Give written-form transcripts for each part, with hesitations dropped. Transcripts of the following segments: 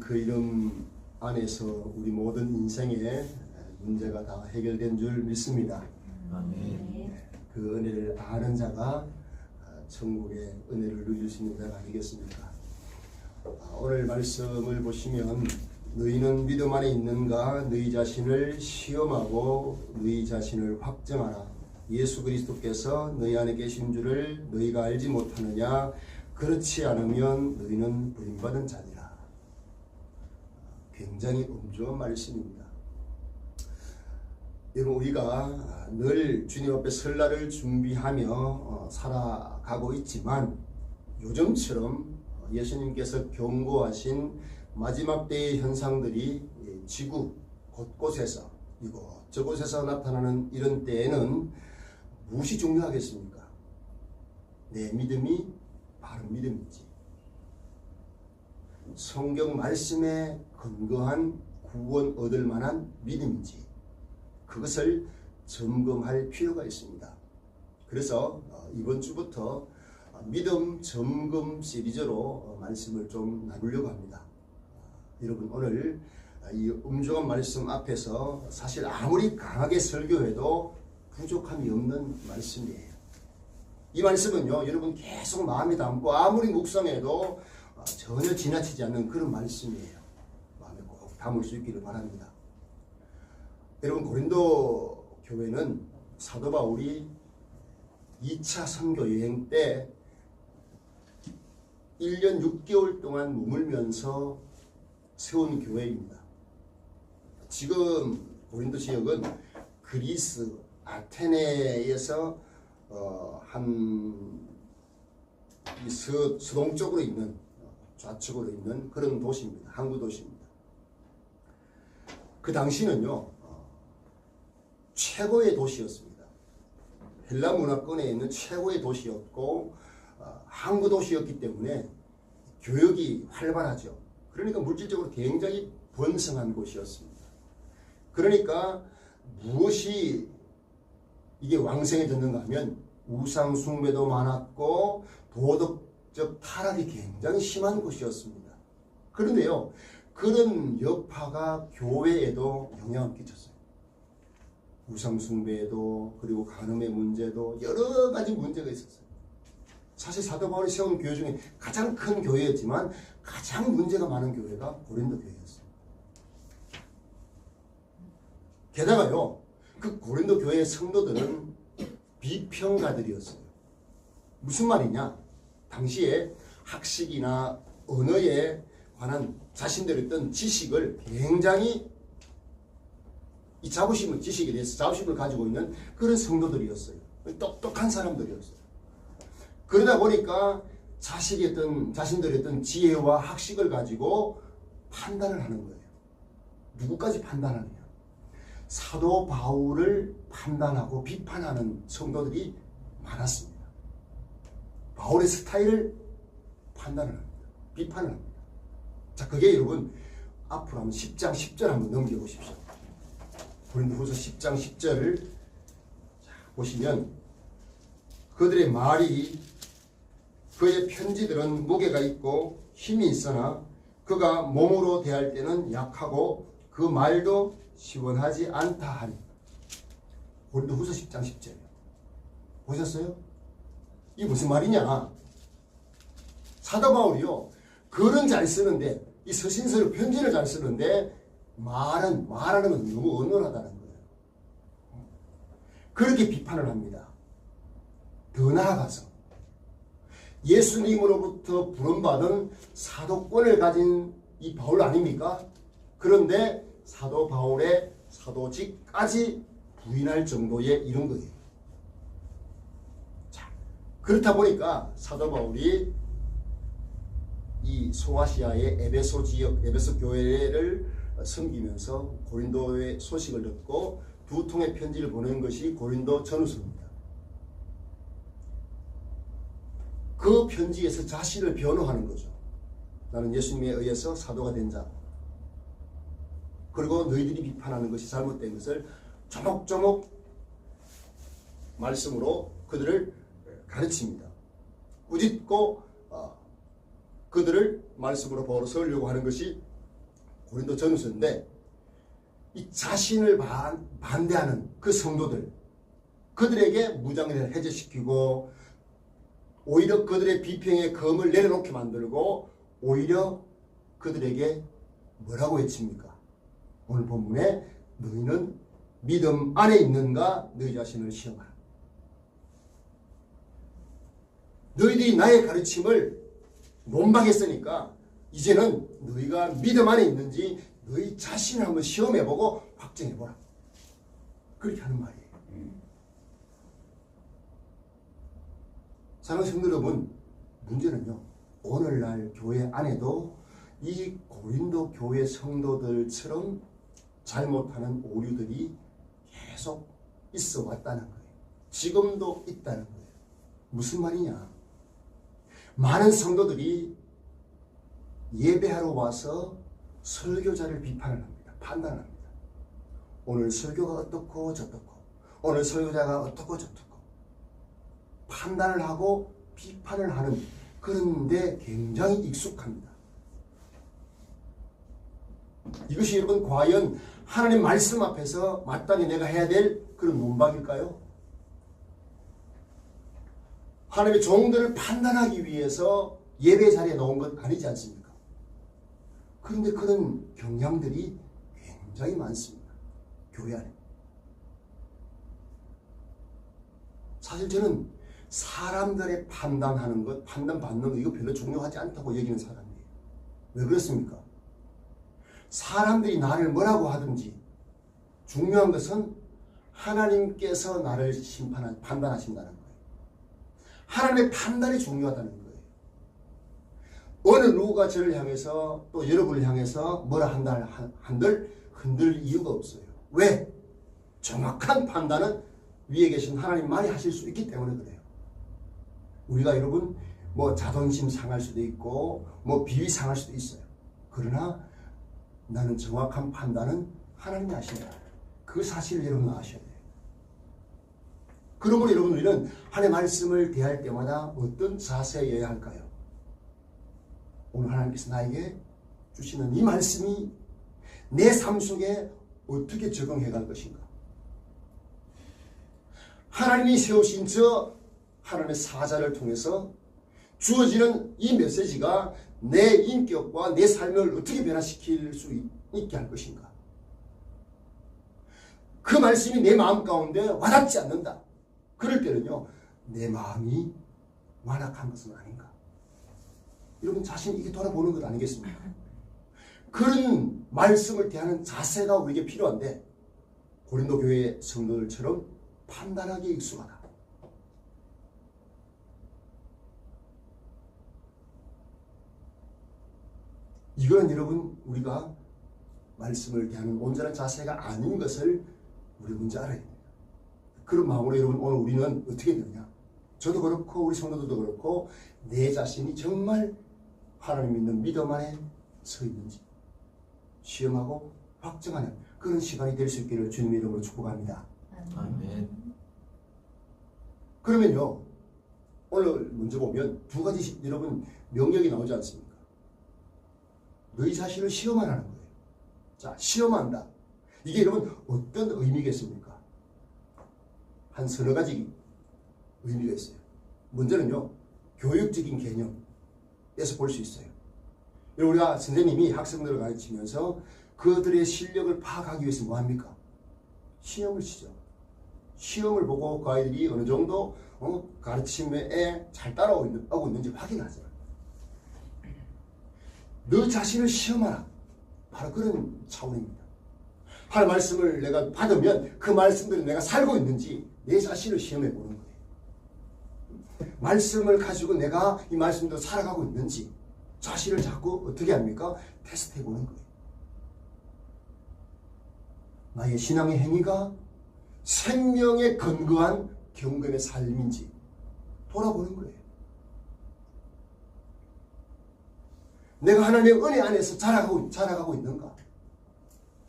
그 이름 안에서 우리 모든 인생의 문제가 다 해결된 줄 믿습니다. 아멘. 그 은혜를 아는 자가 천국의 은혜를 누릴 수 있는 자가 아니겠습니까? 오늘 말씀을 보시면 너희는 믿음 안에 있는가? 너희 자신을 시험하고 너희 자신을 확정하라. 예수 그리스도께서 너희 안에 계신 줄을 너희가 알지 못하느냐? 그렇지 않으면 너희는 버림받은 자니라. 굉장히 엄중한 말씀입니다. 여러분, 우리가 늘 주님 앞에 설날을 준비하며 살아가고 있지만 요즘처럼 예수님께서 경고하신 마지막 때의 현상들이 지구 곳곳에서 이곳저곳에서 나타나는 이런 때에는 무엇이 중요하겠습니까? 내 믿음이 바른 믿음인지, 성경 말씀에 근거한 구원 얻을 만한 믿음인지, 그것을 점검할 필요가 있습니다. 그래서 이번 주부터 믿음 점검 시리즈로 말씀을 좀 나누려고 합니다. 여러분, 오늘 이 엄중한 말씀 앞에서 사실 아무리 강하게 설교해도 부족함이 없는 말씀이에요. 이 말씀은요, 여러분 계속 마음에 담고 아무리 묵상해도 전혀 지나치지 않는 그런 말씀이에요. 마음에 꼭 담을 수 있기를 바랍니다. 여러분, 고린도 교회는 사도 바울이 2차 선교 여행 때 1년 6개월 동안 머물면서 세운 교회입니다. 지금 고린도 지역은 그리스 아테네에서 서동쪽으로 있는, 좌측으로 있는 그런 도시입니다. 항구 도시입니다. 그 당시는요, 최고의 도시였습니다. 헬라 문화권에 있는 최고의 도시였고 항구 도시였기 때문에 교역이 활발하죠. 그러니까 물질적으로 굉장히 번성한 곳이었습니다. 그러니까 무엇이 이게 왕성해졌는가 하면 우상 숭배도 많았고 도덕적 타락이 굉장히 심한 곳이었습니다. 그런데요, 그런 여파가 교회에도 영향을 끼쳤어요. 우상 숭배에도, 그리고 간음의 문제도, 여러 가지 문제가 있었어요. 사실 사도 바울이 세운 교회 중에 가장 큰 교회였지만 가장 문제가 많은 교회가 고린도 교회였어요. 게다가요, 그 고린도 교회의 성도들은 비평가들이었어요. 무슨 말이냐? 당시에 학식이나 언어에 관한 자신들의 어떤 지식을 굉장히 지식에 대해서 자부심을 가지고 있는 그런 성도들이었어요. 똑똑한 사람들이었어요. 그러다 보니까 자신들의 어떤 지혜와 학식을 가지고 판단을 하는 거예요. 누구까지 판단하느냐? 사도 바울을 판단하고 비판하는 성도들이 많았습니다. 바울의 스타일을 판단을 합니다. 비판을 합니다. 자, 그게 여러분 앞으로 한번 10장 10절 한번 넘겨보십시오. 고린도후서 10장 10절을 보시면 그들의 말이, 그의 편지들은 무게가 있고 힘이 있으나 그가 몸으로 대할 때는 약하고 그 말도 시원하지 않다 하니. 고린도후서 10장 10절 보셨어요? 이게 무슨 말이냐? 사도 바울이요, 글은 잘 쓰는데, 이 서신서를 편지를 잘 쓰는데 말하는 건 너무 언어하다는 거예요. 그렇게 비판을 합니다. 더 나아가서 예수님으로부터 부름받은 사도권을 가진 이 바울 아닙니까? 그런데 사도 바울의 사도직까지 부인할 정도에 이른 거예요. 자, 그렇다 보니까 사도 바울이 이 소아시아의 에베소 지역, 에베소 교회를 섬기면서 고린도의 소식을 듣고 두 통의 편지를 보낸 것이 고린도 전후서입니다. 그 편지에서 자신을 변호하는 거죠. 나는 예수님에 의해서 사도가 된 자. 그리고 너희들이 비판하는 것이 잘못된 것을 조목조목 말씀으로 그들을 가르칩니다. 꾸짖고 그들을 말씀으로 바울로 세우려고 하는 것이 고린도 전후서인데 이 자신을 반대하는 그 성도들, 그들에게 무장을 해제시키고 오히려 그들의 비평의 검을 내려놓게 만들고 오히려 그들에게 뭐라고 외칩니까? 오늘 본문에 너희는 믿음 안에 있는가 너희 자신을 시험하라. 너희들이 나의 가르침을 논박했으니까 이제는 너희가 믿음 안에 있는지 너희 자신을 한번 시험해보고 확정해보라. 그렇게 하는 말이에요. 사랑하는 성도 여러분, 문제는요, 오늘날 교회 안에도 이 고린도 교회 성도들처럼 잘못하는 오류들이 계속 있어 왔다는 거예요. 지금도 있다는 거예요. 무슨 말이냐? 많은 성도들이 예배하러 와서 설교자를 비판을 합니다. 판단을 합니다. 오늘 설교가 어떻고 저떻고, 오늘 설교자가 어떻고 저떻고 판단을 하고 비판을 하는, 그런데 굉장히 익숙합니다. 이것이 여러분 과연 하나님 말씀 앞에서 마땅히 내가 해야 될 그런 논박일까요? 하나님의 종들을 판단하기 위해서 예배 자리에 나온 것 아니지 않습니까? 그런데 그런 경향들이 굉장히 많습니다. 교회 안에. 사실 저는 사람들의 판단하는 것, 판단받는 것, 이거 별로 중요하지 않다고 여기는 사람이에요. 왜 그렇습니까? 사람들이 나를 뭐라고 하든지 중요한 것은 하나님께서 나를 판단하신다는 거예요. 하나님의 판단이 중요하다는 거예요. 어느 누구가 저를 향해서 또 여러분을 향해서 뭐라 한들 흔들 이유가 없어요. 왜? 정확한 판단은 위에 계신 하나님만이 하실 수 있기 때문에 그래요. 우리가 여러분 뭐 자존심 상할 수도 있고 뭐 비위 상할 수도 있어요. 그러나 나는 정확한 판단은 하나님이 하신다. 그 사실을 여러분 아셔야 돼요. 그러므로 여러분 우리는 하나님의 말씀을 대할 때마다 어떤 자세여야 할까요? 오늘 하나님께서 나에게 주시는 이 말씀이 내 삶 속에 어떻게 적용해 갈 것인가? 하나님이 세우신 저 하나님의 사자를 통해서 주어지는 이 메시지가 내 인격과 내 삶을 어떻게 변화시킬 수 있게 할 것인가? 그 말씀이 내 마음 가운데 와닿지 않는다. 그럴 때는요, 내 마음이 완악한 것은 아닌가? 여러분 자신 이게 돌아보는 것 아니겠습니까? 그런 말씀을 대하는 자세가 우리에게 필요한데 고린도 교회 성도들처럼 판단하기 익숙하다. 이거는 여러분 우리가 말씀을 대하는 온전한 자세가 아닌 것을 우리 먼저 알아야 됩니다. 그런 마음으로 여러분 오늘 우리는 어떻게 되느냐? 저도 그렇고 우리 성도들도 그렇고 내 자신이 정말 하나님 믿는 믿음 안에 서 있는지 시험하고 확정하는 그런 시간이 될 수 있기를 주님의 이름으로 축복합니다. 아멘. 그러면요, 오늘 먼저 보면 두 가지 여러분 명령이 나오지 않습니까? 너희 자신을 시험하라는 거예요. 자, 시험한다. 이게 여러분 어떤 의미겠습니까? 한 서너 가지 의미가 있어요. 먼저는요, 교육적인 개념에서 볼 수 있어요. 우리가 선생님이 학생들을 가르치면서 그들의 실력을 파악하기 위해서 뭐 합니까? 시험을 치죠. 시험을 보고 그 아이들이 어느 정도 가르침에 잘 따라오고 있는지 확인하죠. 너 자신을 시험하라. 바로 그런 차원입니다. 하나님의 말씀을 내가 받으면 그 말씀대로 내가 살고 있는지 내 자신을 시험해 보는 거예요. 말씀을 가지고 내가 이 말씀대로 살아가고 있는지 자신을 자꾸 어떻게 합니까? 테스트해 보는 거예요. 나의 신앙의 행위가 생명에 근거한 경건의 삶인지 돌아보는 거예요. 내가 하나님의 은혜 안에서 자라가고 있는가?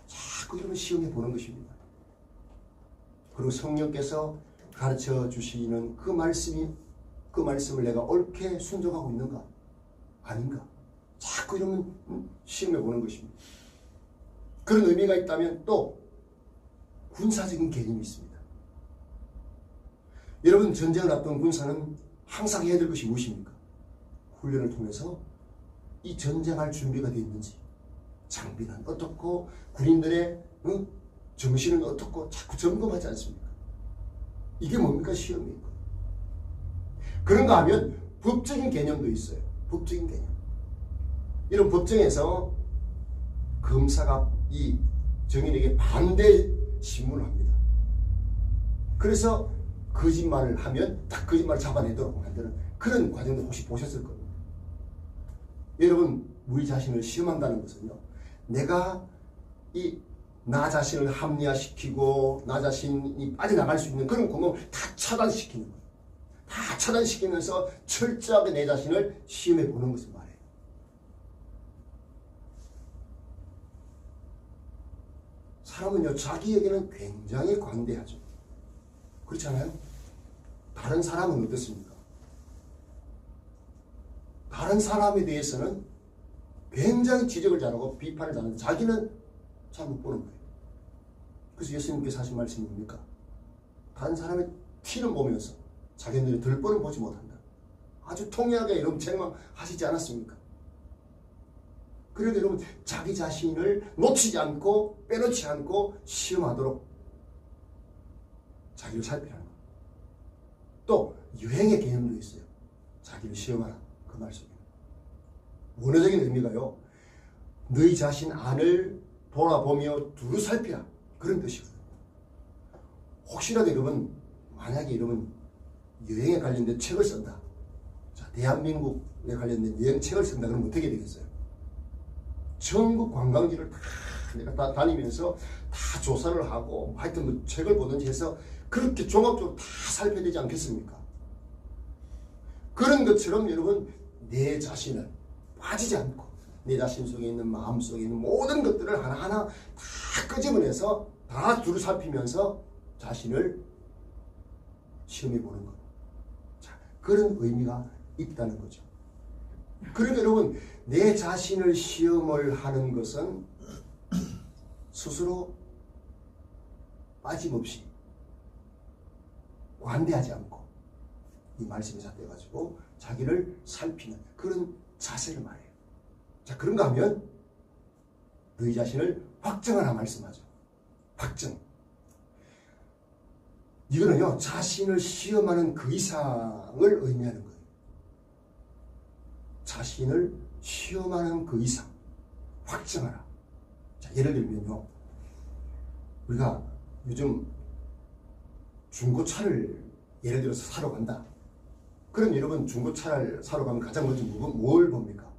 자꾸 이러면 시험해 보는 것입니다. 그리고 성령께서 가르쳐 주시는 그 말씀을 내가 옳게 순종하고 있는가? 아닌가? 자꾸 이러면 시험해 보는 것입니다. 그런 의미가 있다면 또 군사적인 개념이 있습니다. 여러분, 전쟁을 앞둔 군사는 항상 해야 될 것이 무엇입니까? 훈련을 통해서 이 전쟁할 준비가 되어 있는지, 장비는 어떻고 군인들의 정신은 어떻고 자꾸 점검하지 않습니까? 이게 뭡니까? 시험이고. 그런가 하면 법적인 개념도 있어요. 법적인 개념. 이런 법정에서 검사가 이 정인에게 반대 신문을 합니다. 그래서 거짓말을 하면 딱 거짓말을 잡아내도록 만드는 그런 과정도 혹시 보셨을 겁니다. 여러분, 우리 자신을 시험한다는 것은요, 내가 나 자신을 합리화시키고 나 자신이 빠져나갈 수 있는 그런 구멍을 다 차단시키는 거예요. 다 차단시키면서 철저하게 내 자신을 시험해 보는 것을 말해요. 사람은요, 자기에게는 굉장히 관대하죠. 그렇지 않아요? 다른 사람은 어떻습니까? 다른 사람에 대해서는 굉장히 지적을 잘하고 비판을 잘하는데 자기는 잘 못 보는 거예요. 그래서 예수님께서 하신 말씀이 뭡니까? 다른 사람의 티는 보면서 자기들이 들보는 보지 못한다. 아주 통쾌하게 여러분 책망하시지 않았습니까? 그러니까 여러분, 자기 자신을 놓치지 않고 빼놓지 않고 시험하도록 자기를 살피라는 것. 또 유행의 개념도 있어요. 자기를 시험하라. 그 말씀이에요. 원어적인 의미가요, 너희 자신 안을 돌아보며 두루 살피라. 그런 뜻이거든요. 혹시라도 여러분, 만약에 여러분 여행에 관련된 책을 쓴다. 자, 대한민국에 관련된 여행책을 쓴다. 그러면 어떻게 되겠어요? 전국 관광지를 다 내가 다 다니면서 다 조사를 하고 하여튼 뭐 책을 보든지 해서 그렇게 종합적으로 다 살펴야 되지 않겠습니까? 그런 것처럼 여러분, 내 자신을 빠지지 않고 내 자신 속에 있는 마음 속에 있는 모든 것들을 하나하나 다 끄집어내서 다 두루 살피면서 자신을 시험해 보는 것. 자, 그런 의미가 있다는 거죠. 그러니까 여러분, 내 자신을 시험을 하는 것은 스스로 빠짐없이 관대하지 않고 이 말씀에 잣대가지고 자기를 살피는 그런 자세를 말해요. 자, 그런가 하면 너희 자신을 확정하라 말씀하죠. 확정. 이거는요, 자신을 시험하는 그 이상을 의미하는 거예요. 자신을 시험하는 그 이상 확정하라. 자, 예를 들면요, 우리가 요즘 중고차를 예를 들어서 사러 간다. 그럼 여러분, 중고차를 사러 가면 가장 먼저 뭘 봅니까?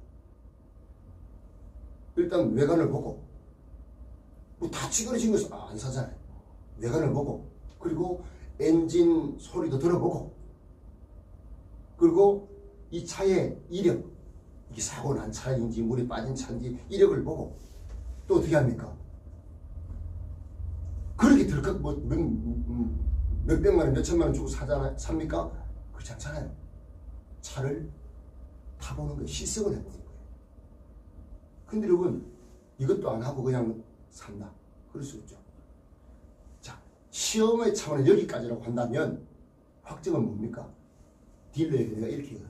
일단 외관을 보고, 뭐 다 찌그러진 것을 안 사잖아요. 외관을 보고, 그리고 엔진 소리도 들어보고, 그리고 이 차의 이력, 이게 사고 난 차인지 물이 빠진 차인지 이력을 보고, 또 어떻게 합니까? 그렇게 들컥 몇백만 원, 몇천만 원 주고 삽니까? 그렇지 않잖아요. 차를 타보는 거예요. 시승을 해보는 거예요. 근데 여러분, 이것도 안 하고 그냥 산다. 그럴 수 있죠. 자, 시험의 차원은 여기까지라고 한다면 확정은 뭡니까? 딜러에게 내가 이렇게 해요.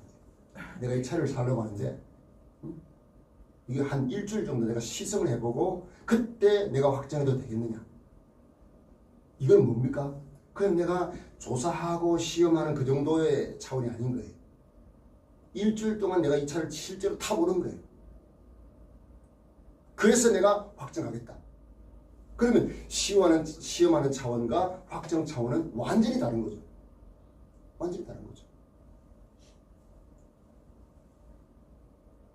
내가 이 차를 사려고 하는데 이게 한 일주일 정도 내가 시승을 해보고 그때 내가 확정해도 되겠느냐? 이건 뭡니까? 그냥 내가 조사하고 시험하는 그 정도의 차원이 아닌 거예요. 일주일 동안 내가 이 차를 실제로 타보는 거예요. 그래서 내가 확정하겠다. 그러면 시험하는 차원과 확정 차원은 완전히 다른 거죠. 완전히 다른 거죠.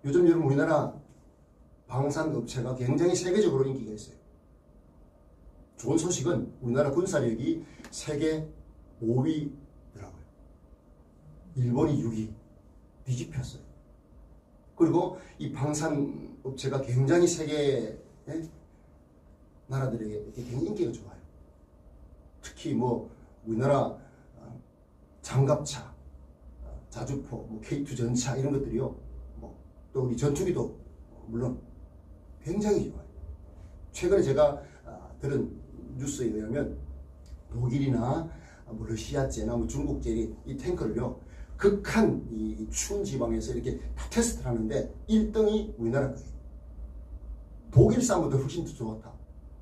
요즘 여러분, 우리나라 방산업체가 굉장히 세계적으로 인기가 있어요. 좋은 소식은 우리나라 군사력이 세계 5위더라고요. 일본이 6위. 뒤집혔어요. 그리고 이 방산업체가 굉장히 세계 나라들에게 굉장히 인기가 좋아요. 특히 뭐 우리나라 장갑차, 자주포, 뭐 K2 전차 이런 것들이요. 또 우리 전투기도 물론 굉장히 좋아요. 최근에 제가 들은 뉴스에 의하면 독일이나 뭐 러시아제나 뭐 중국제 이 탱크를요 극한 이 추운 지방에서 이렇게 다 테스트를 하는데 1등이 우리나라 거예요. 독일산보다 훨씬 더 좋았다.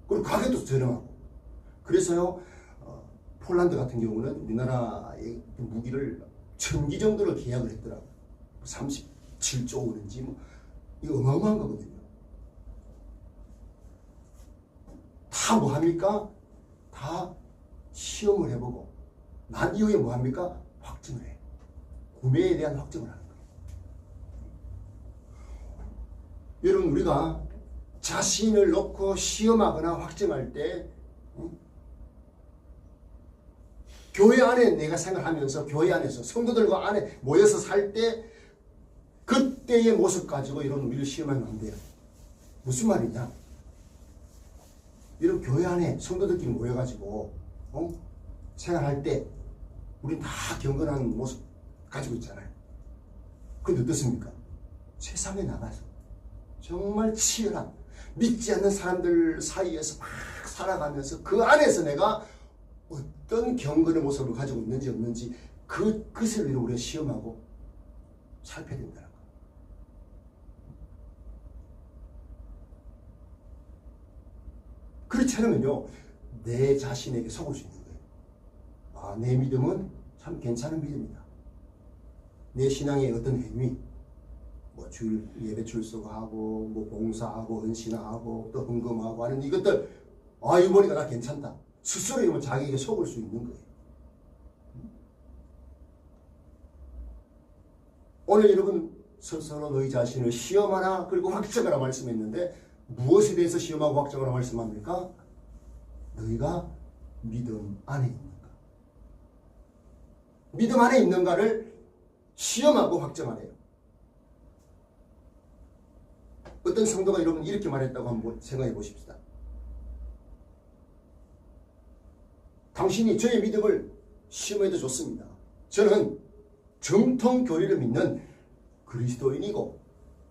그리고 가격도 저렴하고. 그래서요 폴란드 같은 경우는 우리나라의 무기를 1000기 정도를 계약을 했더라고요. 37조 원인지 뭐 이거 어마어마한 거거든요. 다 뭐합니까? 다 시험을 해보고 난 이후에 뭐합니까? 확증을 해. 구매에 대한 확증을 하는 거예요. 여러분 우리가 자신을 놓고 시험하거나 확증할 때 교회 안에 내가 생활하면서 교회 안에서 성도들과 안에 모여서 살 때 그때의 모습 가지고 이런 우리를 시험하면 안 돼요. 무슨 말이냐? 이런 교회 안에 성도들끼리 모여가지고 생활할 때 우린 다 경건한 모습 가지고 있잖아요. 근데 어떻습니까? 세상에 나가서 정말 치열한 믿지 않는 사람들 사이에서 막 살아가면서 그 안에서 내가 어떤 경건의 모습을 가지고 있는지 없는지 그것을 우리가 시험하고 살펴야 된다는 거. 그렇지 않으면요 내 자신에게 속을 수 있는 거예요. 아, 내 믿음은 참 괜찮은 믿음이다. 내 신앙의 어떤 행위 뭐 주일 예배 출석하고 뭐 봉사하고 헌신하고 또 헌금하고 하는 이것들 이거 보니까 나 괜찮다. 스스로 이러면 자기에게 속을 수 있는 거예요. 오늘 여러분 스스로 너희 자신을 시험하라 그리고 확정하라 말씀했는데 무엇에 대해서 시험하고 확정하라 말씀합니까? 너희가 믿음 안에 있는가. 믿음 안에 있는가를 시험하고 확정하래요. 어떤 성도가 여러분 이렇게 말했다고 한번 생각해 보십시다. 당신이 저의 믿음을 시험해도 좋습니다. 저는 정통 교리를 믿는 그리스도인이고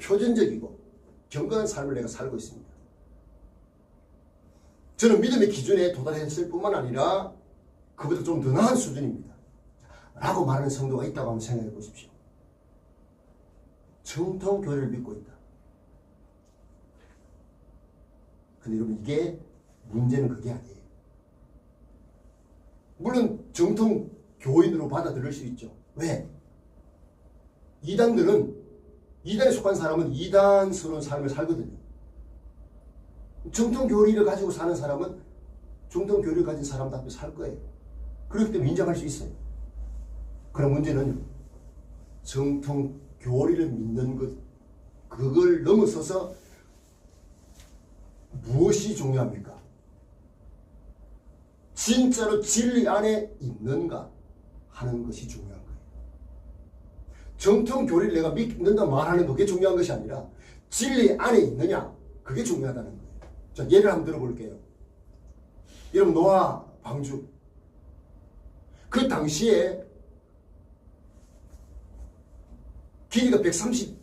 표준적이고 경건한 삶을 내가 살고 있습니다. 저는 믿음의 기준에 도달했을 뿐만 아니라 그보다 좀 더 나은 수준입니다. 라고 말하는 성도가 있다고 한번 생각해 보십시오. 정통 교리를 믿고 있다. 근데 여러분 이게 문제는 그게 아니에요. 물론 정통 교인으로 받아들일 수 있죠. 왜? 이단에 속한 사람은 이단스러운 삶을 살거든요. 정통 교리를 가지고 사는 사람은 정통 교리를 가진 사람답게 살 거예요. 그렇기 때문에 인정할 수 있어요. 그런 문제는 정통 교리를 믿는 것, 그걸 넘어서서 무엇이 중요합니까? 진짜로 진리 안에 있는가 하는 것이 중요한 거예요. 정통 교리를 내가 믿는다 말하는 그게 중요한 것이 아니라 진리 안에 있느냐 그게 중요하다는 거예요. 자, 예를 한번 들어볼게요. 여러분 노아 방주 그 당시에 길이가 130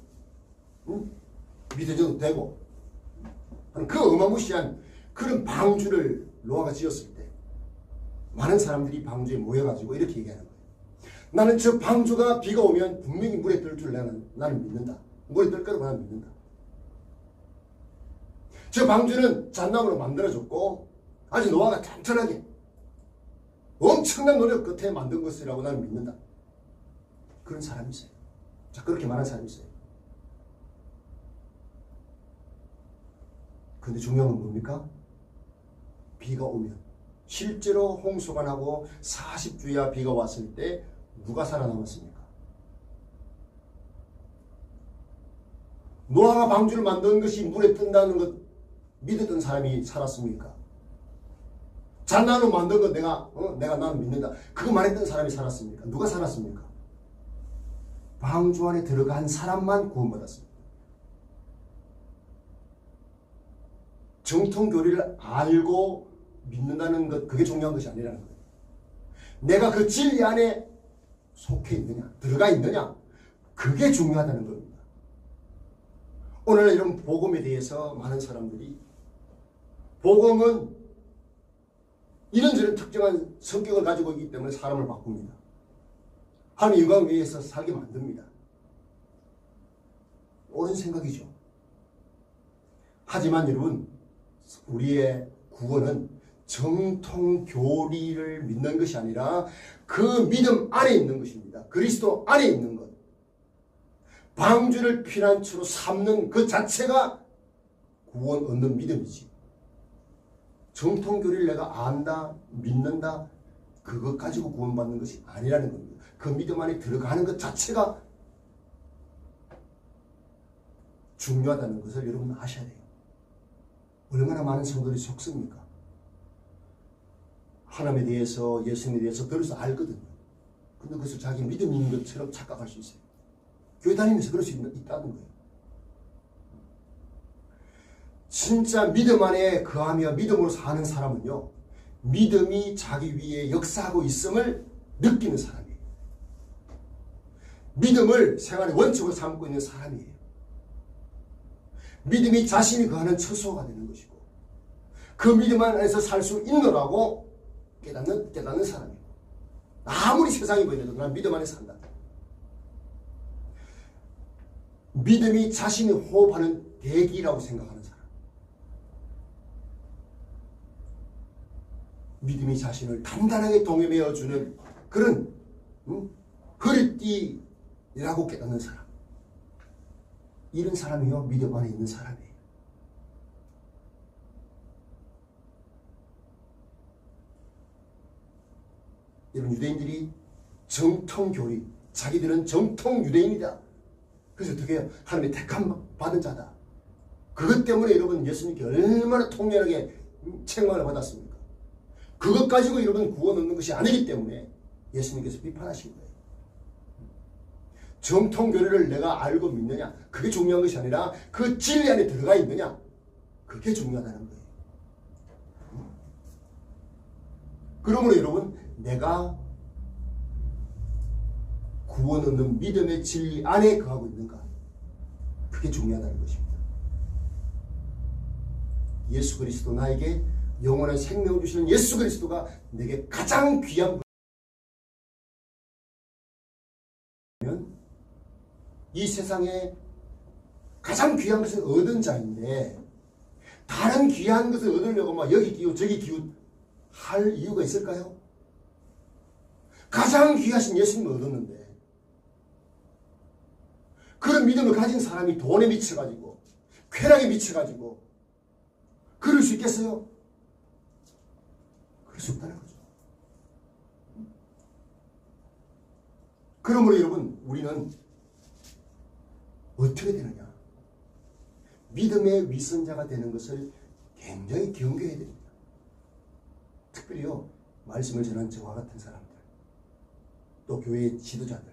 미터 정도 되고 그 어마무시한 그런 방주를 노아가 지었을 때 많은 사람들이 방주에 모여가지고 이렇게 얘기하는 거예요. 나는 저 방주가 비가 오면 분명히 물에 뜰 줄 나는 믿는다. 물에 뜰 거라고 나는 믿는다. 저 방주는 잣나무로 만들어졌고 아주 노아가 단단하게 엄청난 노력 끝에 만든 것이라고 나는 믿는다. 그런 사람이 있어요. 자, 그렇게 말하는 사람이 있어요. 근데 중요한 건 뭡니까? 비가 오면 실제로 홍수가 나고 40주야 비가 왔을 때 누가 살아남았습니까? 노아가 방주를 만든 것이 물에 뜬다는 것 믿었던 사람이 살았습니까? 잣나무로 만든 것 내가 나는 믿는다. 그거 말했던 사람이 살았습니까? 누가 살았습니까? 방주 안에 들어간 사람만 구원받았습니다. 정통 교리를 알고 믿는다는 것 그게 중요한 것이 아니라는 거예요. 내가 그 진리 안에 속해 있느냐 들어가 있느냐 그게 중요하다는 겁니다. 오늘 이런 복음에 대해서 많은 사람들이 복음은 이런저런 특정한 성격을 가지고 있기 때문에 사람을 바꿉니다. 하나님의 영광을 위해서 살게 만듭니다. 옳은 생각이죠. 하지만 여러분, 우리의 구원은 정통 교리를 믿는 것이 아니라 그 믿음 안에 있는 것입니다. 그리스도 안에 있는 것. 방주를 피난처로 삼는 그 자체가 구원 얻는 믿음이지. 정통 교리를 내가 안다, 믿는다, 그것 가지고 구원받는 것이 아니라는 겁니다. 그 믿음 안에 들어가는 것 자체가 중요하다는 것을 여러분 아셔야 돼요. 얼마나 많은 성도들이 속습니까? 하나님에 대해서, 예수님에 대해서 들어서 알거든요. 근데 그것을 자기 믿음인 것처럼 착각할 수 있어요. 교회 다니면서 그럴 수 있다는 거예요. 진짜 믿음 안에 거하며 믿음으로 사는 사람은요, 믿음이 자기 위에 역사하고 있음을 느끼는 사람이에요. 믿음을 생활의 원칙으로 삼고 있는 사람이에요. 믿음이 자신이 거하는 처소가 되는 것이고, 그 믿음 안에서 살 수 있노라고 깨닫는 사람이고, 아무리 세상이 보이는데도 난 믿음 안에 산다. 믿음이 자신이 호흡하는 대기라고 생각하는 사람. 믿음이 자신을 단단하게 동여매어주는 그런 허리띠라고 깨닫는 사람. 이런 사람이요, 믿음 안에 있는 사람이에요. 여러분, 유대인들이 정통교리, 자기들은 정통 유대인이다. 그래서 어떻게 해요? 하나님의 택함 받은 자다. 그것 때문에 여러분 예수님께 얼마나 통렬하게 책망을 받았습니까? 그것 가지고 여러분 구원 얻는 것이 아니기 때문에 예수님께서 비판하신 거예요. 정통교리를 내가 알고 믿느냐, 그게 중요한 것이 아니라 그 진리 안에 들어가 있느냐, 그게 중요하다는 거예요. 그러므로 여러분, 내가 구원 얻는 믿음의 진리 안에 거하고 있는가, 그게 중요하다는 것입니다. 예수 그리스도, 나에게 영원한 생명을 주시는 예수 그리스도가 내게 가장 귀한 분이면, 이 세상에 가장 귀한 것을 얻은 자인데 다른 귀한 것을 얻으려고 막 여기 기웃 저기 기웃 할 이유가 있을까요? 가장 귀하신 예수님을 얻었는데, 그런 믿음을 가진 사람이 돈에 미쳐가지고 쾌락에 미쳐가지고 그럴 수 있겠어요? 그럴 수 없다는 거죠. 그러므로 여러분, 우리는 어떻게 되느냐? 믿음의 위선자가 되는 것을 굉장히 경계해야 됩니다. 특별히요, 말씀을 전한 저와 같은 사람들, 또 교회의 지도자들,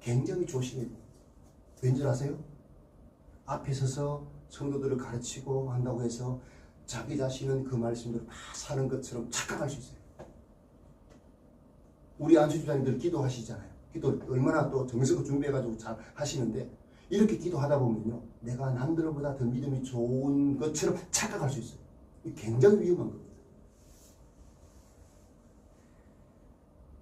굉장히 조심해야 됩니다. 왠지 아세요? 앞에 서서 성도들을 가르치고 한다고 해서 자기 자신은 그 말씀대로 다 사는 것처럼 착각할 수 있어요. 우리 안수집사님들 기도하시잖아요. 기도 얼마나 또 정성을 준비해가지고 잘 하시는데, 이렇게 기도하다 보면요, 내가 남들보다 더 믿음이 좋은 것처럼 착각할 수 있어요. 이게 굉장히 위험한 겁니다.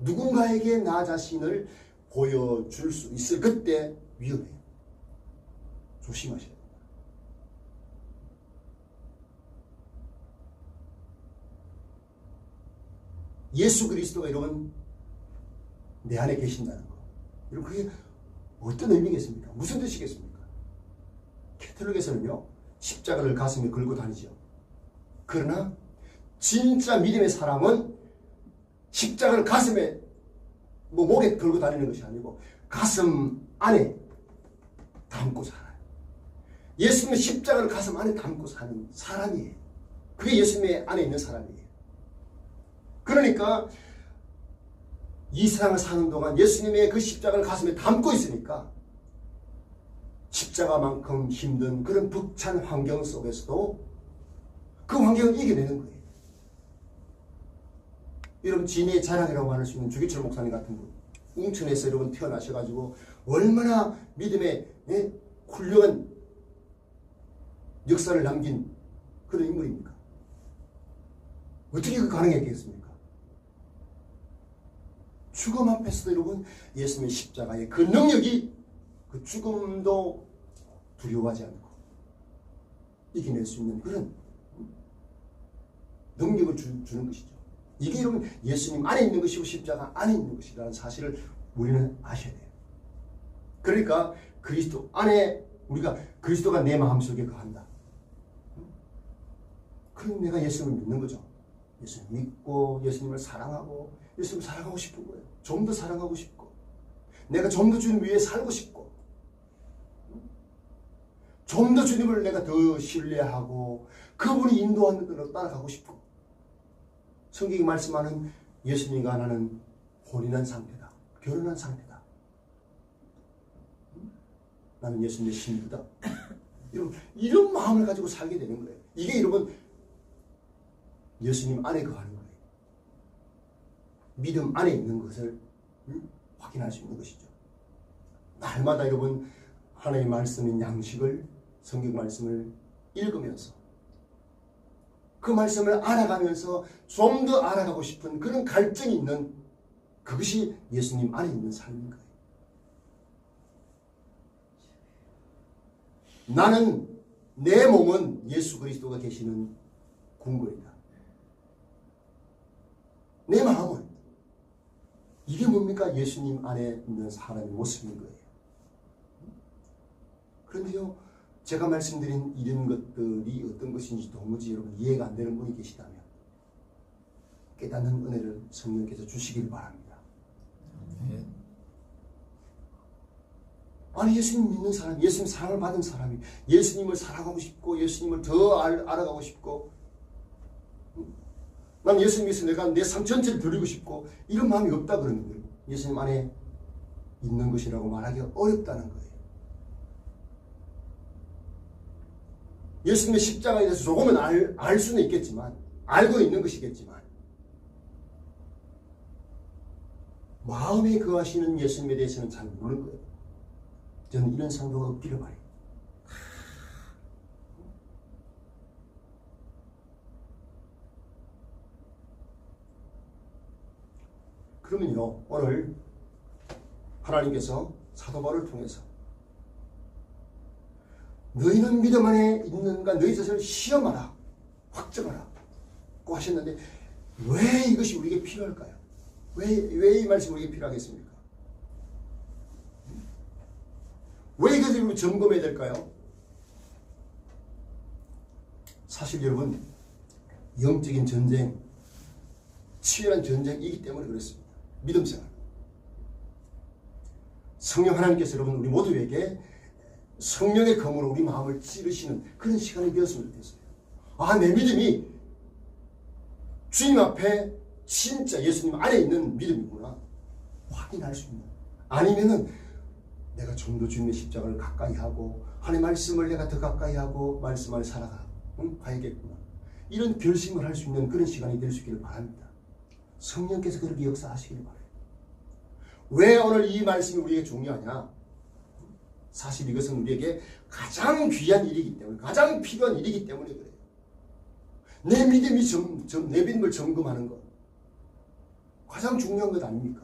누군가에게 나 자신을 보여줄 수 있을 그때 위험해요. 조심하셔야 돼요. 예수 그리스도가 여러분 내 안에 계신다는 거, 여러분 그게 어떤 의미겠습니까? 무슨 뜻이겠습니까? 캐톨릭에서는요, 십자가를 가슴에 걸고 다니죠. 그러나 진짜 믿음의 사람은 십자가를 가슴에 목에 걸고 다니는 것이 아니고 가슴 안에 담고 살아요. 예수님은 십자가를 가슴 안에 담고 사는 사람이에요. 그게 예수님의 안에 있는 사람이에요. 그러니까 이 세상을 사는 동안 예수님의 그 십자가를 가슴에 담고 있으니까 십자가만큼 힘든 그런 벅찬 환경 속에서도 그 환경을 이겨내는 거예요. 여러분, 진리의 자랑이라고 할 수 있는 주기철 목사님 같은 분, 웅천에서 여러분 태어나셔가지고 얼마나 믿음의 훌륭한 역사를 남긴 그런 인물입니까? 어떻게 그 가능했겠습니까? 죽음 앞에서도 여러분 예수님의 십자가의 그 능력이 그 죽음도 두려워하지 않고 이겨낼 수 있는 그런 능력을 주는 것이죠. 이게 여러분 예수님 안에 있는 것이고 십자가 안에 있는 것이라는 사실을 우리는 아셔야 돼요. 그러니까 그리스도 안에 우리가 그리스도가 내 마음속에 거한다. 그럼 내가 예수님을 믿는 거죠. 예수님 믿고 예수님을 사랑하고 예수님을 사랑하고 싶은 거예요. 좀 더 사랑하고 싶고 내가 좀 더 주님 위해 살고 싶고 좀 더 주님을 내가 더 신뢰하고 그분이 인도하는 대로 따라가고 싶고 성경이 말씀하는 예수님과 나는 혼인한 상태다. 결혼한 상태다. 나는 예수님의 신부다. 이런 마음을 가지고 살게 되는 거예요. 이게 여러분 예수님 안에 거하는 거예요. 믿음 안에 있는 것을 확인할 수 있는 것이죠. 날마다 여러분 하나님의 말씀인 양식을 성경 말씀을 읽으면서 그 말씀을 알아가면서 좀 더 알아가고 싶은 그런 갈증이 있는 그것이 예수님 안에 있는 삶인 거예요. 나는 내 몸은 예수 그리스도가 계시는 궁궐이다. 내 마음은 이게 뭡니까? 예수님 안에 있는 사람의 모습인 거예요. 그런데요, 제가 말씀드린 이런 것들이 어떤 것인지 도무지 여러분 이해가 안 되는 분이 계시다면 깨닫는 은혜를 성령께서 주시길 바랍니다. 아니 예수님 믿는 사람, 예수님 사랑을 받은 사람이 예수님을 사랑하고 싶고 예수님을 더 알아가고 싶고 난 예수님에서 내가 내 삶 전체를 드리고 싶고 이런 마음이 없다 그러는데 예수님 안에 있는 것이라고 말하기가 어렵다는 거예요. 예수님의 십자가에 대해서 조금은 알 수는 있겠지만 알고 있는 것이겠지만 마음에 거하시는 예수님에 대해서는 잘 모르는 거예요. 저는 이런 상도가 없기를 바래요. 그러면요, 오늘 하나님께서 사도 바울을 통해서 너희는 믿음 안에 있는가 너희 자신을 시험하라 확정하라 고 하셨는데 왜 이것이 우리에게 필요할까요? 왜 이 말씀이 우리에게 필요하겠습니까? 왜 이것을 우리 점검해야 될까요? 사실 여러분 영적인 전쟁 치열한 전쟁이기 때문에 그렇습니다. 믿음 생활 성령 하나님께서 여러분 우리 모두에게 성령의 검으로 우리 마음을 찌르시는 그런 시간이 되었으면 좋겠어요. 아, 내 믿음이 주님 앞에 진짜 예수님 안에 있는 믿음이구나 확인할 수 있는, 아니면은 내가 좀 더 주님의 십자가를 가까이 하고 하나님의 말씀을 내가 더 가까이 하고 말씀 안에 가야겠구나 이런 결심을 할 수 있는 그런 시간이 될 수 있기를 바랍니다. 성령께서 그렇게 역사하시길 바라요. 왜 오늘 이 말씀이 우리에게 중요하냐? 사실 이것은 우리에게 가장 귀한 일이기 때문에, 가장 필요한 일이기 때문에 그래요. 내 믿음이 내 믿음을 점검하는 것 가장 중요한 것 아닙니까?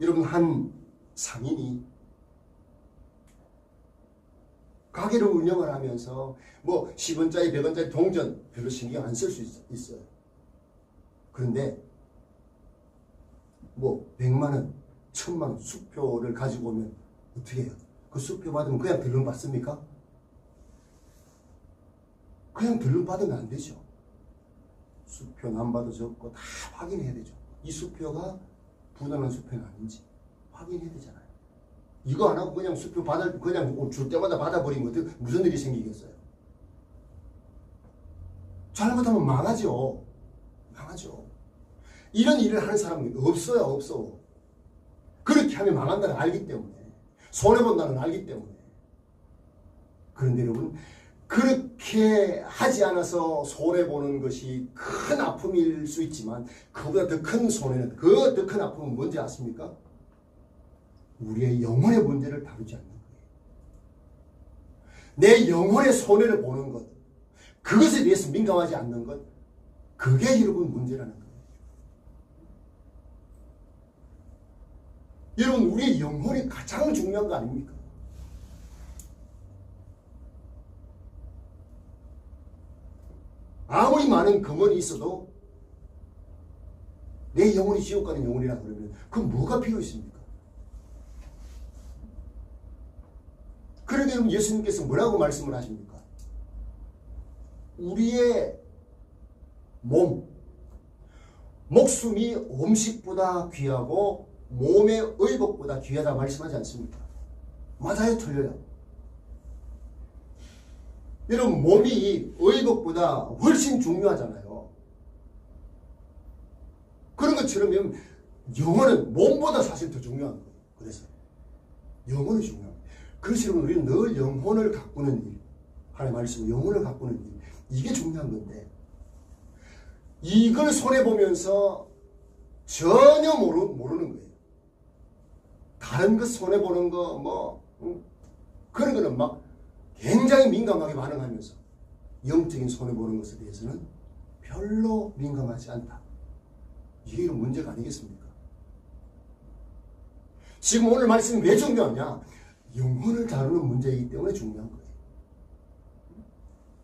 여러분, 한 상인이 가게를 운영을 하면서 뭐 10원짜리 100원짜리 동전 별로 신경 안 쓸 수 있어요. 그런데 뭐 100만원 1000만원 수표를 가지고 오면 어떻게 해요? 그 수표 받으면 그냥 들름 받습니까? 그냥 들름 받으면 안 되죠. 수표 남봐도 적고 다 확인해야 되죠. 이 수표가 부당한 수표는 아닌지 확인해야 되잖아요. 이거 안 하고 그냥 수표 그냥 줄 때마다 받아버리면 무슨 일이 생기겠어요? 잘못하면 망하죠. 이런 일을 하는 사람은 없어요, 없어. 그렇게 하면 망한다는 알기 때문에, 손해본다는 알기 때문에. 그런데 여러분, 그렇게 하지 않아서 손해보는 것이 큰 아픔일 수 있지만 그보다 더 큰 손해는, 그 더 큰 아픔은 뭔지 아십니까? 우리의 영혼의 문제를 다루지 않는 거예요. 내 영혼의 손해를 보는 것, 그것에 대해서 민감하지 않는 것, 그게 여러분 문제라는 거예요. 여러분, 우리의 영혼이 가장 중요한 거 아닙니까? 아무리 많은 금원이 있어도 내 영혼이 지옥 가는 영혼이라 그러면 그럼 뭐가 필요 있습니까? 그런데 여러분, 예수님께서 뭐라고 말씀을 하십니까? 우리의 몸, 목숨이 음식보다 귀하고 몸의 의복보다 귀하다 말씀하지 않습니까? 맞아요, 틀려요? 여러분, 몸이 의복보다 훨씬 중요하잖아요. 그런 것처럼 영혼은 몸보다 사실 더 중요한 거예요. 그래서 영혼이 중요합니다. 그래서 여러분, 우리는 늘 영혼을 가꾸는 일, 하나님의 말씀, 영혼을 가꾸는 일, 이게 중요한 건데, 이걸 손해보면서 전혀 모르는 거예요. 다른 것 손해보는 거, 그런 거는 막 굉장히 민감하게 반응하면서 영적인 손해보는 것에 대해서는 별로 민감하지 않다. 이게 문제가 아니겠습니까? 지금 오늘 말씀이 왜 중요하냐? 영혼을 다루는 문제이기 때문에 중요한 거예요.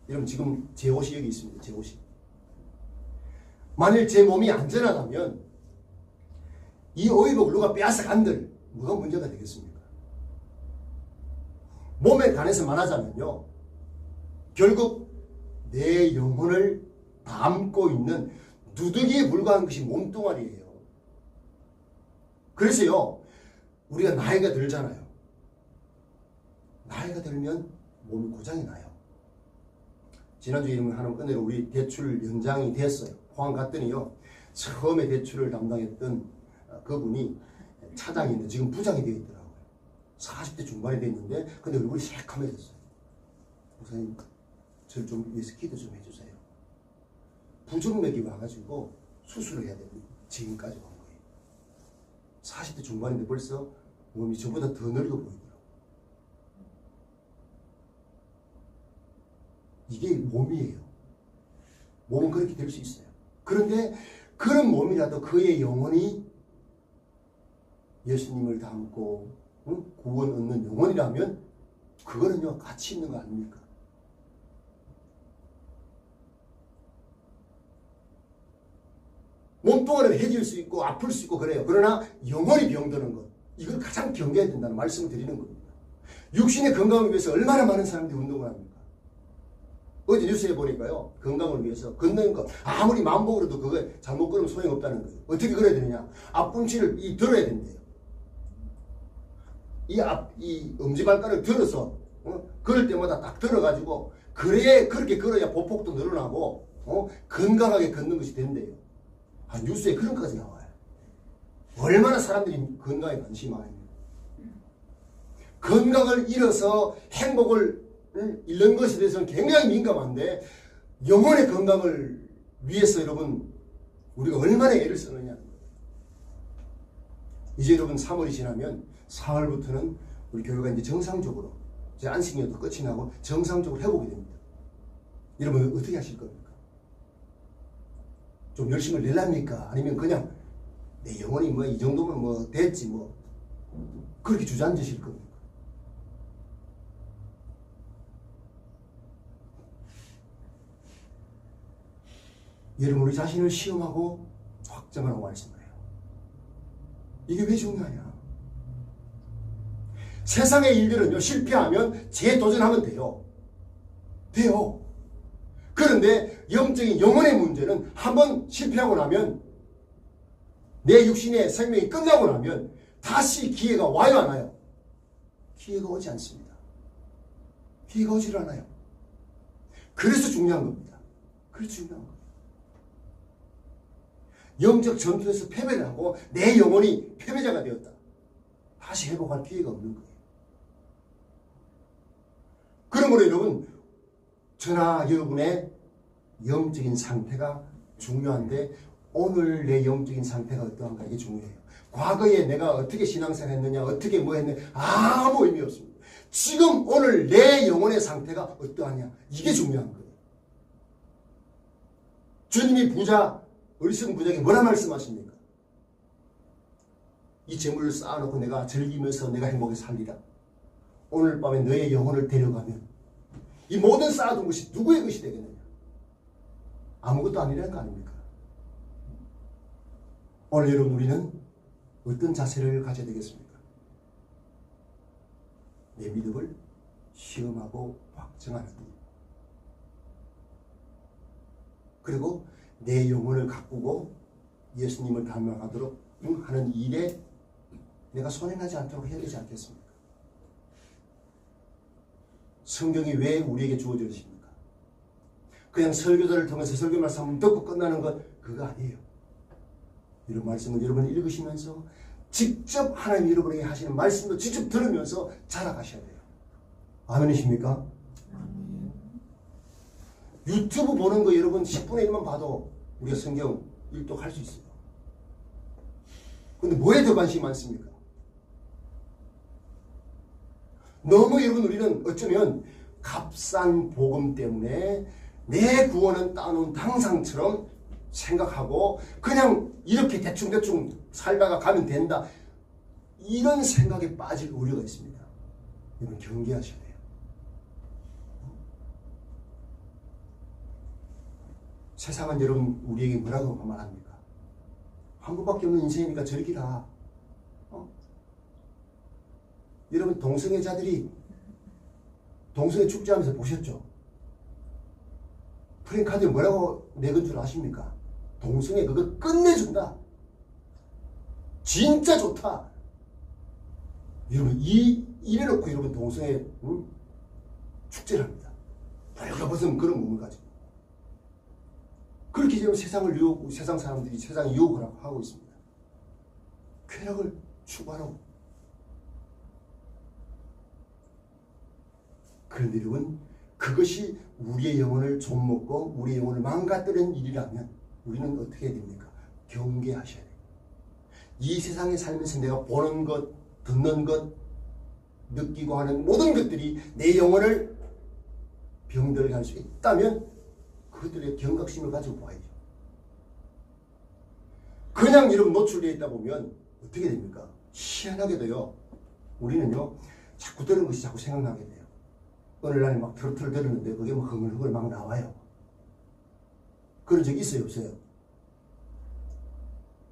여러분, 지금 제 옷이 여기 있습니다. 제 옷이. 만일 제 몸이 안전하다면 이 의복을 누가 빼앗아 간들 뭐가 문제가 되겠습니까? 몸에 관해서 말하자면요, 결국 내 영혼을 담고 있는 누더기에 불과한 것이 몸뚱아리예요. 그래서요, 우리가 나이가 들잖아요. 나이가 들면 몸이 고장이 나요. 지난주에 하는 은혜로 우리 대출 연장이 됐어요. 포항 갔더니요, 처음에 대출을 담당했던 그분이 차장인데 지금 부장이 되어 있더라고요. 40대 중반이 됐는데 근데 얼굴이 새카매졌어요. 목사님, 저를 좀 위해서 기도 좀 해주세요. 부정맥이 와가지고 수술을 해야 됩니다. 지금까지 온 거예요. 40대 중반인데 벌써 몸이 저보다 더 늙어 보이더라고요. 이게 몸이에요. 몸은 그렇게 될 수 있어요. 그런데 그런 몸이라도 그의 영혼이 예수님을 담고 구원 얻는 영혼이라면 그거는요, 가치 있는 거 아닙니까? 몸뚱아리를 해질 수 있고 아플 수 있고 그래요. 그러나 영혼이 병드는 것, 이걸 가장 경계해야 된다는 말씀을 드리는 겁니다. 육신의 건강을 위해서 얼마나 많은 사람들이 운동을 합니까? 어제 뉴스에 보니까요, 건강을 위해서 걷는 거 아무리 마음먹으로도 그거 잘못 걸으면 소용없다는 거예요. 어떻게 걸어야 되느냐? 앞꿈치를 들어야 된대요. 이 엄지발가락을 들어서 걸을 때마다 딱 들어가지고 그렇게 걸어야 보폭도 늘어나고 건강하게 걷는 것이 된대요. 뉴스에 그런 것까지 나와요. 얼마나 사람들이 건강에 관심이 많습니까? 건강을 잃어서 행복을 잃는 것에 대해서는 굉장히 민감한데, 영혼의 건강을 위해서 여러분 우리가 얼마나 애를 쓰느냐. 이제 여러분 3월이 지나면 4월부터는 우리 교회가 이제 정상적으로 이제 안식년도 끝이 나고 정상적으로 회복이 됩니다. 여러분 어떻게 하실 겁니까? 좀 열심을 낼랍니까? 아니면 그냥 내 영혼이 뭐 이 정도면 뭐 됐지 뭐 그렇게 주저앉으실 겁니까? 여러분, 우리 자신을 시험하고 확정하라고 말씀을 해요. 이게 왜 중요하냐? 세상의 일들은요, 실패하면 재도전하면 돼요. 그런데 영적인 영혼의 문제는 한번 실패하고 나면, 내 육신의 생명이 끝나고 나면 다시 기회가 와요, 안 와요? 기회가 오지 않습니다. 기회가 오질 않아요. 그래서 중요한 겁니다. 그래서 중요한 거예요. 영적 전투에서 패배를 하고 내 영혼이 패배자가 되었다. 다시 회복할 기회가 없는 거예요. 그러므로 여러분, 저나 여러분의 영적인 상태가 중요한데, 오늘 내 영적인 상태가 어떠한가, 이게 중요해요. 과거에 내가 어떻게 신앙생활 했느냐, 어떻게 뭐 했느냐, 아무 의미 없습니다. 지금 오늘 내 영혼의 상태가 어떠하냐. 이게 중요한 거예요. 주님이 어리석은 부자에게 뭐라 말씀하십니까? 이 재물을 쌓아놓고 내가 즐기면서 내가 행복하게 살리라. 오늘 밤에 너의 영혼을 데려가면 이 모든 쌓아둔 것이 누구의 것이 되겠느냐? 아무것도 아니라는 거 아닙니까? 오늘 여러분 우리는 어떤 자세를 가져야 되겠습니까? 내 믿음을 시험하고 확정하는 것. 그리고 내 영혼을 가꾸고 예수님을 닮아가도록 하는 일에 내가 손해나지 않도록 해야 되지 않겠습니까? 성경이 왜 우리에게 주어져 있습니까? 그냥 설교자를 통해서 설교 말씀 한번 듣고 끝나는 것 그거 아니에요. 이런 말씀을 여러분 읽으시면서 직접 하나님 여러분에게 하시는 말씀도 직접 들으면서 자라가셔야 돼요. 아멘이십니까? 유튜브 보는 거 여러분 10분의 1만 봐도 우리가 성경 일독할 수 있어요. 근데 뭐에 더 관심이 많습니까? 너무 여러분 우리는 어쩌면 값싼 복음 때문에 내 구원은 따놓은 당상처럼 생각하고 그냥 이렇게 대충대충 살다가 가면 된다. 이런 생각에 빠질 우려가 있습니다. 여러분 경계하셔야 돼요. 세상은 여러분 우리에게 뭐라고 말합니까? 한 번밖에 없는 인생이니까 즐기라. 여러분 동성애자들이 동성애 축제하면서 보셨죠? 프랭카드에 뭐라고 내건 줄 아십니까? 동성애 그거 끝내준다. 진짜 좋다. 여러분 이래놓고 여러분 동성애 축제를 합니다. 벌거벗은 그런 몸을 가지고. 그렇게 지금 세상 사람들이 세상 유혹을 하고 있습니다. 쾌락을 추구하라고. 그런데 여러분 그것이 우리의 영혼을 좀먹고 우리의 영혼을 망가뜨리는 일이라면 우리는 어떻게 해야 됩니까? 경계하셔야 돼요. 이 세상에 살면서 내가 보는 것, 듣는 것, 느끼고 하는 모든 것들이 내 영혼을 병들게 할 수 있다면 그들의 경각심을 가지고 봐야죠. 그냥 이런 노출되어 있다 보면 어떻게 됩니까? 희한하게도요. 우리는요. 자꾸 들은 것이 자꾸 생각나게 돼요. 어느 날에 막 트로트를 들었는데 그게 막 흥얼흥얼 막 나와요. 그런 적 있어요? 없어요?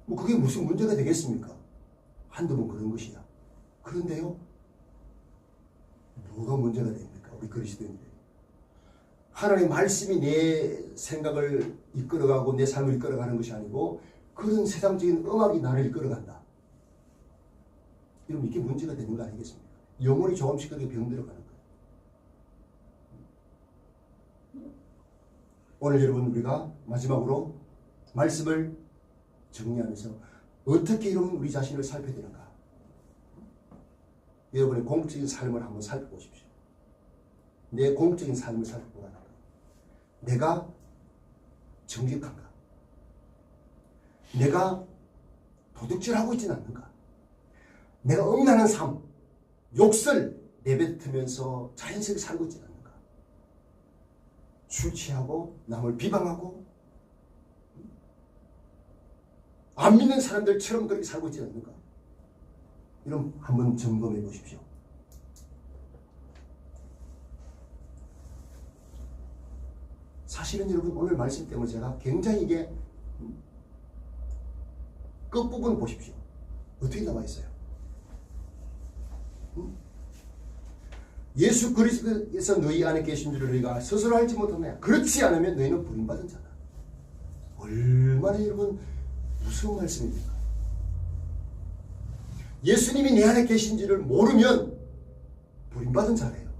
뭐 그게 무슨 문제가 되겠습니까? 한두 번 그런 것이야. 그런데요. 뭐가 문제가 됩니까? 우리 그리스도인들. 하나님의 말씀이 내 생각을 이끌어가고 내 삶을 이끌어가는 것이 아니고 그런 세상적인 음악이 나를 이끌어간다. 여러분 이게 문제가 되는 거 아니겠습니까? 영혼이 조금씩 그렇게 병들어가는 거예요. 오늘 여러분 우리가 마지막으로 말씀을 정리하면서 어떻게 여러분 우리 자신을 살펴야 되는가? 여러분의 공적인 삶을 한번 살펴보십시오. 내 공적인 삶을 살펴보라. 내가 정직한가? 내가 도둑질하고 있지는 않는가? 내가 음란한 삶, 욕설 내뱉으면서 자연스럽게 살고 있지는 않는가? 술 취하고 남을 비방하고 안 믿는 사람들처럼 그렇게 살고 있지는 않는가? 이런 한번 점검해 보십시오. 사실은 여러분 오늘 말씀 때문에 제가 굉장히 이게 끝부분 보십시오. 어떻게 나와 있어요? 예수 그리스도께서 너희 안에 계신 줄을 너희가 스스로 알지 못하느냐? 그렇지 않으면 너희는 부름받은 자다. 얼마나 여러분 무서운 말씀입니까? 예수님이 내 안에 계신지를 모르면 부름받은 자래요.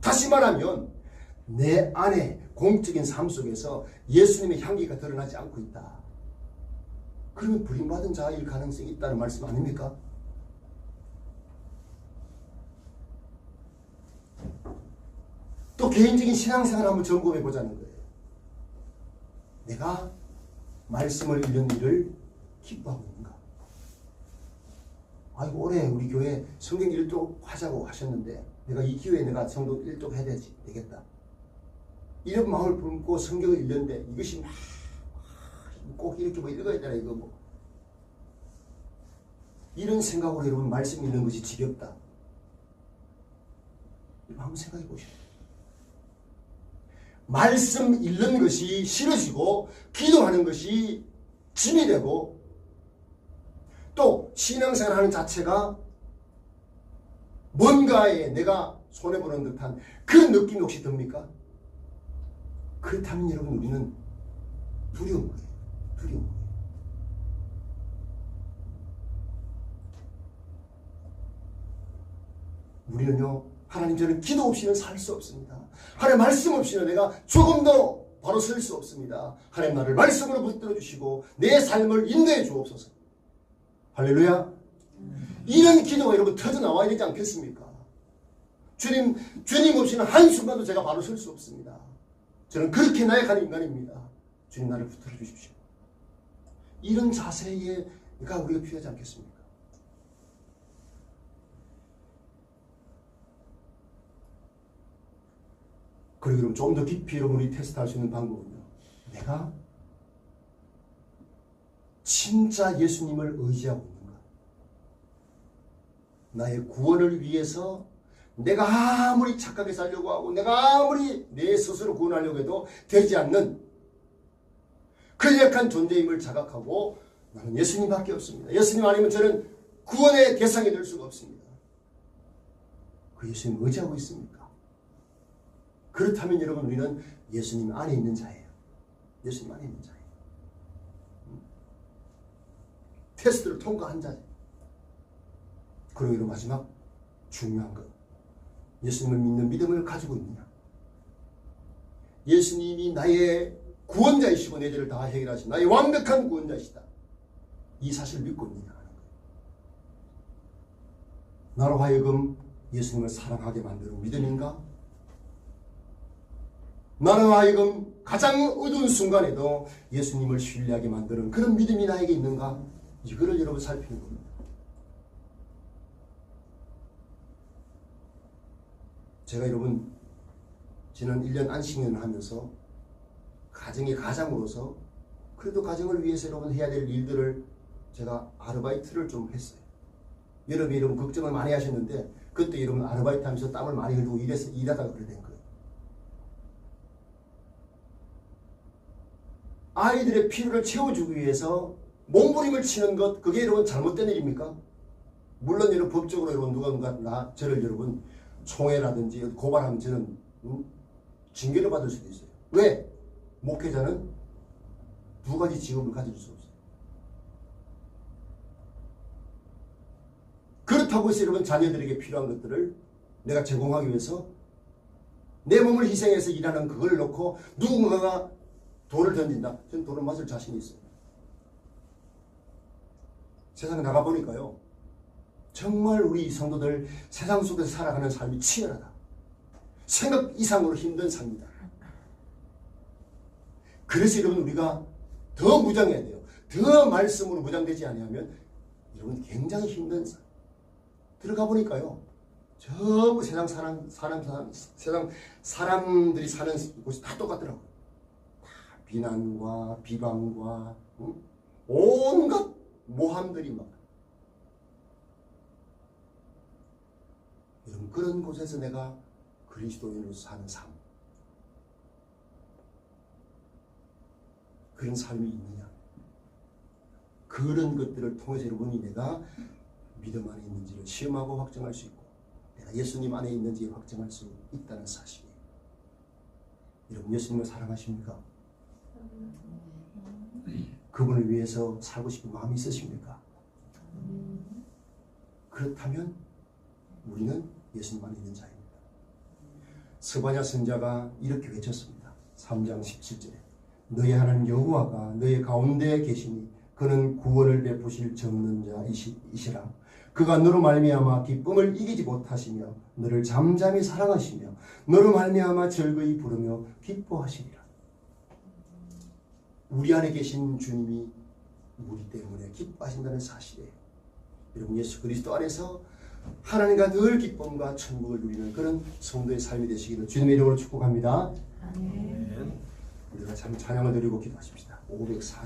다시 말하면 내 안에 공적인 삶 속에서 예수님의 향기가 드러나지 않고 있다. 그러면 부름받은 자일 가능성이 있다는 말씀 아닙니까? 또 개인적인 신앙생활을 한번 점검해 보자는 거예요. 내가 말씀을 읽는 일을 기뻐하고 있는가? 아이고 올해 우리 교회 성경 일독 하자고 하셨는데 내가 이 기회에 내가 성경 일독 해야 되겠다. 이런 마음을 품고 성경을 읽는데 이것이 막 꼭 이렇게 뭐 읽어야 되나 이거 뭐 이런 생각으로 여러분 말씀 읽는 것이 지겹다. 한번 생각해 보시오. 말씀 읽는 것이 싫어지고 기도하는 것이 짐이 되고 또 신앙생활 하는 자체가 뭔가에 내가 손해보는 듯한 그런 느낌이 혹시 듭니까? 그렇다면 여러분 우리는 두려운 거예요. 두려운 거예요. 우리는요, 하나님 저는 기도 없이는 살 수 없습니다. 하나님 말씀 없이는 내가 조금도 바로 설 수 없습니다. 하나님 나를 말씀으로 붙들어 주시고 내 삶을 인도해 주옵소서. 할렐루야. 이런 기도가 여러분 터져 나와야 되지 않겠습니까? 주님 없이는 한순간도 제가 바로 설 수 없습니다. 저는 그렇게 나약한 인간입니다. 주님 나를 붙들어 주십시오. 이런 자세가 우리가 필요하지 않겠습니까? 그리고 여러분 좀 더 깊이 여러분이 테스트할 수 있는 방법은요. 내가 진짜 예수님을 의지하고 있는가? 나의 구원을 위해서 내가 아무리 착하게 살려고 하고 내가 아무리 내 스스로 구원하려고 해도 되지 않는 그 약한 존재임을 자각하고 나는 예수님밖에 없습니다. 예수님 아니면 저는 구원의 대상이 될 수가 없습니다. 그 예수님 의지하고 있습니까? 그렇다면 여러분 우리는 예수님 안에 있는 자예요. 예수님 안에 있는 자예요. 테스트를 통과한 자예요. 그리고 마지막 중요한 것. 예수님을 믿는 믿음을 가지고 있느냐. 예수님이 나의 구원자이시고 내 죄를 다 해결하신 나의 완벽한 구원자이시다. 이 사실을 믿고 있느냐 하는 거예요. 나로 하여금 예수님을 사랑하게 만드는 믿음인가? 나로 하여금 가장 어두운 순간에도 예수님을 신뢰하게 만드는 그런 믿음이 나에게 있는가? 이거를 여러분 살피는 겁니다. 제가 여러분 지난 1년 안식년을 하면서 가정의 가장으로서 그래도 가정을 위해서 여러분 해야 될 일들을 제가 아르바이트를 좀 했어요. 여러분 걱정을 많이 하셨는데 그때 여러분 아르바이트 하면서 땀을 많이 흘리고 일하다가 그래 된 거예요. 아이들의 필요를 채워주기 위해서 몸부림을 치는 것, 그게 여러분 잘못된 일입니까? 물론 여러분 법적으로 여러분 누가 저를 여러분 총애라든지 고발하면 저는 징계를 받을 수도 있어요. 왜? 목회자는 두 가지 직업을 가질 수 없어요. 그렇다고 해서 여러분 자녀들에게 필요한 것들을 내가 제공하기 위해서 내 몸을 희생해서 일하는 그걸 놓고 누군가가 돌을 던진다. 저는 돌을 맞을 자신이 있어요. 세상에 나가보니까요. 정말 우리 성도들 세상 속에서 살아가는 삶이 치열하다. 생각 이상으로 힘든 삶이다. 그래서 여러분 우리가 더 무장해야 돼요. 더 말씀으로 무장되지 않으면 여러분 굉장히 힘든 삶. 들어가 보니까요. 전부 세상 사람들이 사는 곳이 다 똑같더라고요. 다 비난과 비방과 온갖 모함들이 막. 여러분 그런 곳에서 내가 그리스도인으로서 사는 삶. 그런 삶이 있느냐. 그런 것들을 통해서 여러분이 내가 믿음 안에 있는지를 시험하고 확정할 수 있고 내가 예수님 안에 있는지 확정할 수 있다는 사실이에요. 여러분 예수님을 사랑하십니까? 그분을 위해서 살고 싶은 마음이 있으십니까? 그렇다면 우리는 예수님 안에 있는 자입니다. 스바냐 선자가 이렇게 외쳤습니다. 3장 17절에 너희 하나님 여호와가 너희 가운데 계시니 그는 구원을 베푸실 전능 자이시라. 그가 너로 말미암아 기쁨을 이기지 못하시며 너를 잠잠히 사랑하시며 너로 말미암아 즐거이 부르며 기뻐하시리라. 우리 안에 계신 주님이 우리 때문에 기뻐하신다는 사실이에요. 여러분 예수 그리스도 안에서 하나님과 늘 기쁨과 천국을 누리는 그런 성도의 삶이 되시기를 주님의 이름으로 축복합니다. 아멘. 우리가 참 찬양을 드리고 기도하십시다. 540